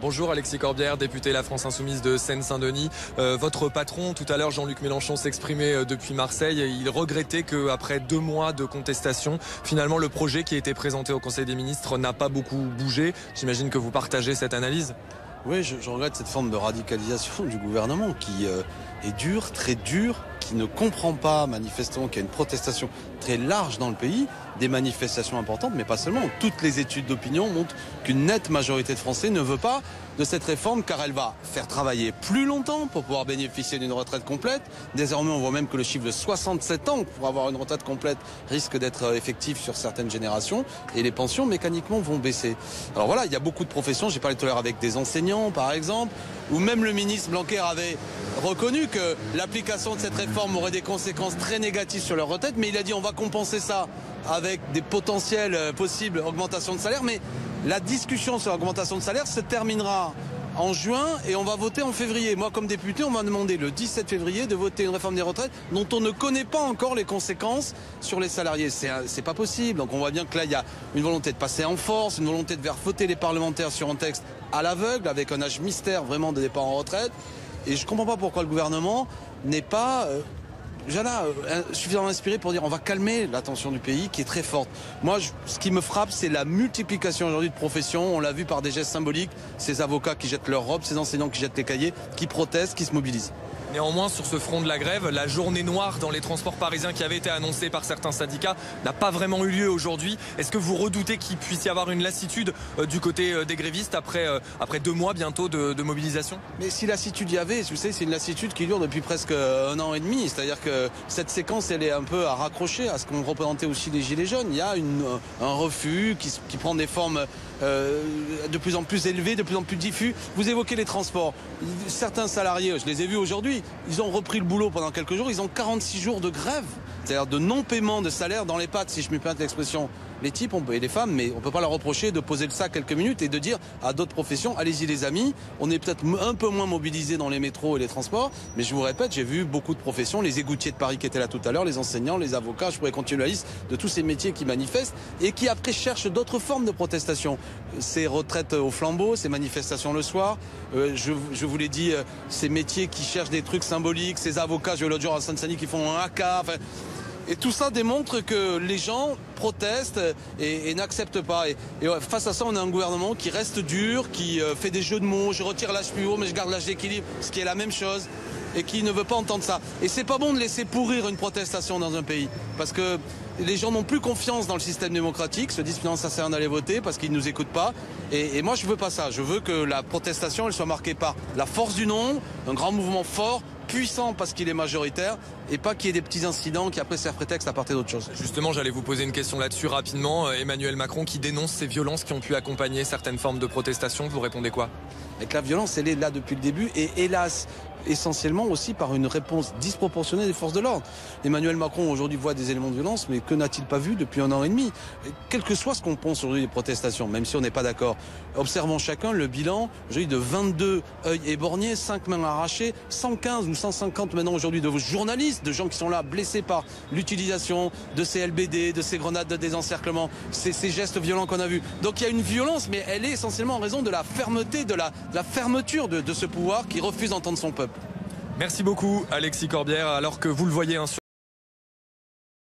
Bonjour Alexis Corbière, député La France Insoumise de Seine-Saint-Denis. Votre patron, tout à l'heure, Jean-Luc Mélenchon, s'exprimait depuis Marseille. Il regrettait qu'après 2 mois de contestation, finalement le projet qui a été présenté au Conseil des ministres n'a pas beaucoup bougé. J'imagine que vous partagez cette analyse. Oui, je regrette cette forme de radicalisation du gouvernement qui est dure, très dure, qui ne comprend pas manifestement qu'il y a une protestation très large dans le pays, des manifestations importantes, mais pas seulement. Toutes les études d'opinion montrent qu'une nette majorité de Français ne veut pas de cette réforme car elle va faire travailler plus longtemps pour pouvoir bénéficier d'une retraite complète. Désormais, on voit même que le chiffre de 67 ans pour avoir une retraite complète risque d'être effectif sur certaines générations et les pensions mécaniquement vont baisser. Alors voilà, il y a beaucoup de professions, j'ai parlé tout à l'heure avec des enseignants par exemple, où même le ministre Blanquer avait reconnu que l'application de cette réforme aurait des conséquences très négatives sur leur retraite, mais il a dit on va compenser ça avec des potentielles possibles augmentations de salaire, mais la discussion sur l'augmentation de salaire se terminera en juin et on va voter en février. Moi, comme député, on m'a demandé le 17 février de voter une réforme des retraites dont on ne connaît pas encore les conséquences sur les salariés. C'est pas possible. Donc on voit bien que là, il y a une volonté de passer en force, une volonté de faire voter les parlementaires sur un texte à l'aveugle, avec un âge mystère vraiment de départ en retraite. Et je ne comprends pas pourquoi le gouvernement n'est pas suffisamment inspiré pour dire on va calmer la tension du pays qui est très forte. Moi, ce qui me frappe, c'est la multiplication aujourd'hui de professions. On l'a vu par des gestes symboliques, ces avocats qui jettent leurs robes, ces enseignants qui jettent les cahiers, qui protestent, qui se mobilisent. Néanmoins, sur ce front de la grève, la journée noire dans les transports parisiens qui avait été annoncée par certains syndicats n'a pas vraiment eu lieu aujourd'hui. Est-ce que vous redoutez qu'il puisse y avoir une lassitude du côté des grévistes après 2 mois bientôt de mobilisation? Mais si lassitude y avait, vous savez, c'est une lassitude qui dure depuis presque 1 an et demi. C'est-à-dire que cette séquence, elle est un peu à raccrocher à ce qu'ont représenté aussi les Gilets jaunes. Il y a un refus qui prend des formes de plus en plus élevées, de plus en plus diffus. Vous évoquez les transports. Certains salariés, je les ai vus aujourd'hui, ils ont repris le boulot pendant quelques jours, ils ont 46 jours de grève, c'est-à-dire de non-paiement de salaire dans les pattes, si je me permets l'expression. Les types et les femmes, mais on ne peut pas leur reprocher de poser le sac quelques minutes et de dire à d'autres professions, allez-y les amis, on est peut-être un peu moins mobilisés dans les métros et les transports, mais je vous répète, j'ai vu beaucoup de professions, les égoutiers de Paris qui étaient là tout à l'heure, les enseignants, les avocats, je pourrais continuer la liste de tous ces métiers qui manifestent et qui après cherchent d'autres formes de protestation. Ces retraites au flambeau, ces manifestations le soir, je vous l'ai dit, ces métiers qui cherchent des trucs symboliques, ces avocats, j'ai eu l'autre jour à Seine-Saint-Denis qui font un haka, enfin, et tout ça démontre que les gens protestent et n'acceptent pas. Et face à ça, on a un gouvernement qui reste dur, qui fait des jeux de mots. Je retire l'âge plus haut, mais je garde l'âge d'équilibre, ce qui est la même chose, et qui ne veut pas entendre ça. Et c'est pas bon de laisser pourrir une protestation dans un pays, parce que les gens n'ont plus confiance dans le système démocratique, se disent finalement ça sert à rien d'aller voter parce qu'ils ne nous écoutent pas. Et moi, je veux pas ça. Je veux que la protestation, elle soit marquée par la force du nombre, un grand mouvement fort, puissant parce qu'il est majoritaire et pas qu'il y ait des petits incidents qui après servent prétexte à partir d'autre chose. Justement, j'allais vous poser une question là-dessus rapidement. Emmanuel Macron qui dénonce ces violences qui ont pu accompagner certaines formes de protestation, vous répondez quoi? Avec la violence, elle est là depuis le début et hélas, essentiellement aussi par une réponse disproportionnée des forces de l'ordre. Emmanuel Macron aujourd'hui voit des éléments de violence, mais que n'a-t-il pas vu depuis 1 an et demi? Quel que soit ce qu'on pense aujourd'hui des protestations, même si on n'est pas d'accord, observons chacun le bilan aujourd'hui de 22 œils éborgnés, 5 mains arrachées, 115 ou 150 maintenant aujourd'hui de vos journalistes, de gens qui sont là blessés par l'utilisation de ces LBD, de ces grenades de désencerclement, ces gestes violents qu'on a vus. Donc il y a une violence, mais elle est essentiellement en raison de la fermeté, de la fermeture de ce pouvoir qui refuse d'entendre son peuple. Merci beaucoup Alexis Corbière, alors que vous le voyez